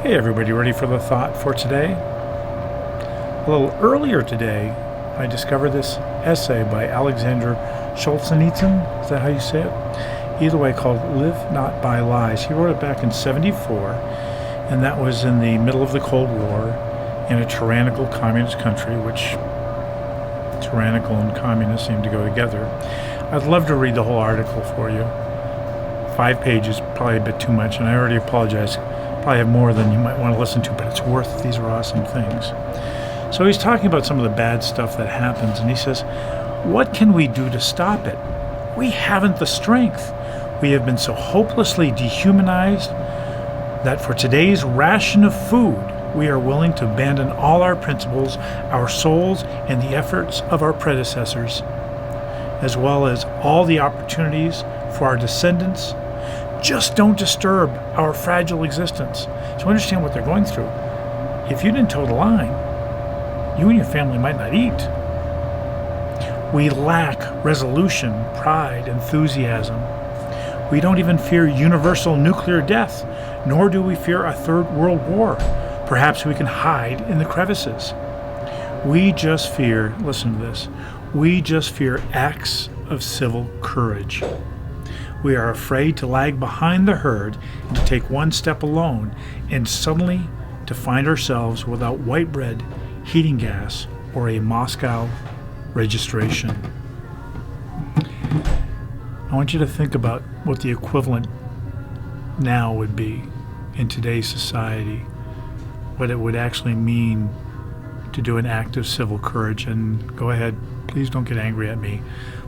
Hey everybody, ready for the thought for today? A little earlier today, I discovered this essay by Alexander Solzhenitsyn. Is that how you say it? Either way, called Live Not by Lies. He wrote it back in 74, and that was in the middle of the Cold War in a tyrannical communist country, which tyrannical and communist seem to go together. I'd love to read the whole article for you. 5 pages, probably a bit too much, and I already apologize. Probably have more than you might want to listen to, but it's worth. These are awesome things. So he's talking about some of the bad stuff that happens, and he says, what can we do to stop it? We haven't the strength. We have been so hopelessly dehumanized that for today's ration of food, we are willing to abandon all our principles, our souls, and the efforts of our predecessors, as well as all the opportunities for our descendants. Just don't disturb our fragile existence. So understand what they're going through. If you didn't toe the line, you and your family might not eat. We lack resolution, pride, enthusiasm. We don't even fear universal nuclear death, nor do we fear a third world war. Perhaps we can hide in the crevices. We just fear, listen to this, we just fear acts of civil courage. We are afraid to lag behind the herd and to take one step alone, and suddenly to find ourselves without white bread, heating gas, or a Moscow registration. I want you to think about what the equivalent now would be in today's society, what it would actually mean to do an act of civil courage. And go ahead, please don't get angry at me,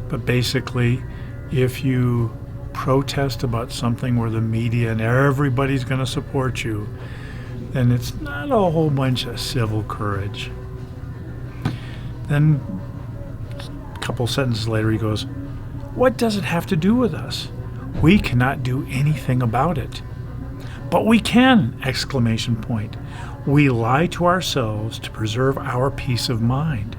but basically, if you protest about something where the media and everybody's going to support you, then it's not a whole bunch of civil courage. Then a couple sentences later he goes, what does it have to do with us? We cannot do anything about it. But we can! Exclamation point. We lie to ourselves to preserve our peace of mind.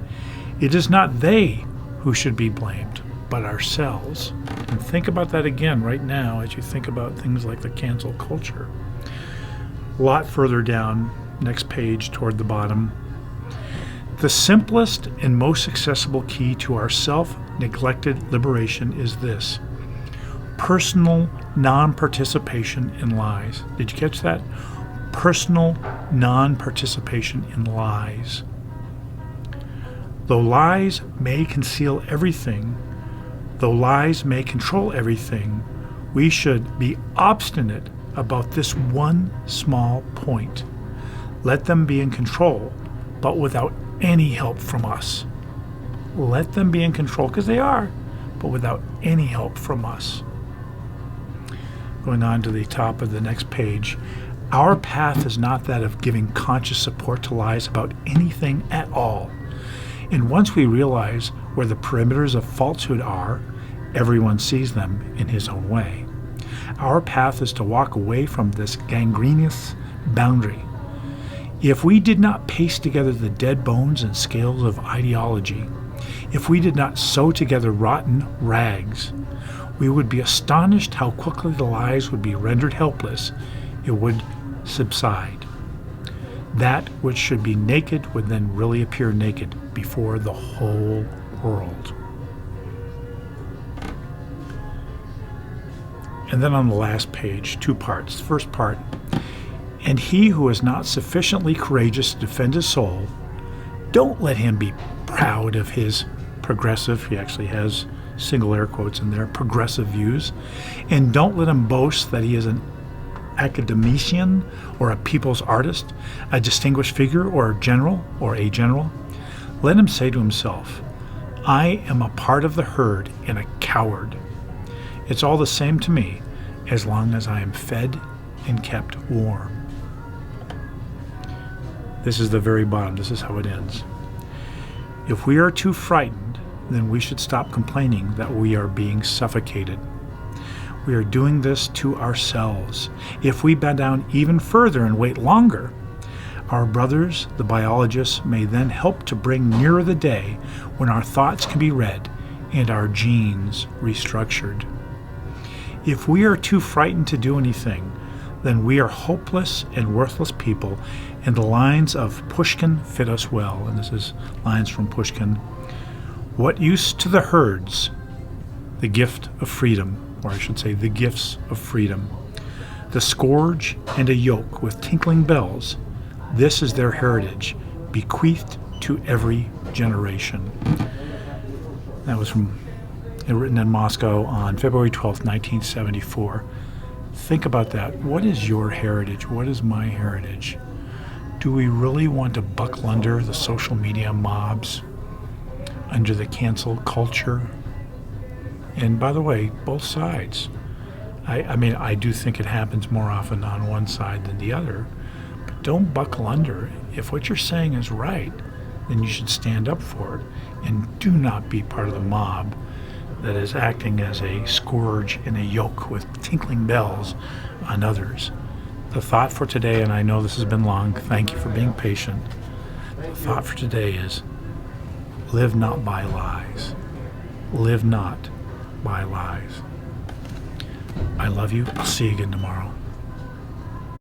It is not they who should be blamed, but ourselves. And think about that again right now as you think about things like the cancel culture. A lot further down, next page toward the bottom. The simplest and most accessible key to our self-neglected liberation is this: personal non-participation in lies. Did you catch that? Personal non-participation in lies. Though lies may conceal everything, though lies may control everything, we should be obstinate about this one small point. Let them be in control, but without any help from us. Let them be in control, because they are, but without any help from us. Going on to the top of the next page, our path is not that of giving conscious support to lies about anything at all. And once we realize where the perimeters of falsehood are, everyone sees them in his own way. Our path is to walk away from this gangrenous boundary. If we did not paste together the dead bones and scales of ideology, if we did not sew together rotten rags, we would be astonished how quickly the lies would be rendered helpless. It would subside. That which should be naked would then really appear naked before the whole world. And then on the last page, 2 parts. The first part, and he who is not sufficiently courageous to defend his soul, don't let him be proud of his progressive, he actually has single air quotes in there, progressive views, and don't let him boast that he is an academician or a people's artist, a distinguished figure or a general. Let him say to himself, I am a part of the herd and a coward. It's all the same to me as long as I am fed and kept warm. This is the very bottom. This is how it ends. If we are too frightened, then we should stop complaining that we are being suffocated. We are doing this to ourselves. If we bend down even further and wait longer, our brothers, the biologists, may then help to bring nearer the day when our thoughts can be read and our genes restructured. If we are too frightened to do anything, then we are hopeless and worthless people, and the lines of Pushkin fit us well. And this is lines from Pushkin. What use to the herds, the gift of freedom, or I should say the gifts of freedom, the scourge and a yoke with tinkling bells, this is their heritage, bequeathed to every generation. That was written in Moscow on February 12th, 1974. Think about that. What is your heritage? What is my heritage? Do we really want to buckle under the social media mobs, under the cancel culture? And by the way, both sides. I mean, I do think it happens more often on one side than the other. But don't buckle under. If what you're saying is right, then you should stand up for it. And do not be part of the mob that is acting as a scourge and a yoke with tinkling bells on others. The thought for today, and I know this has been long, thank you for being patient. The thought for today is, live not by lies. Live not by lies. I love you. I'll see you again tomorrow.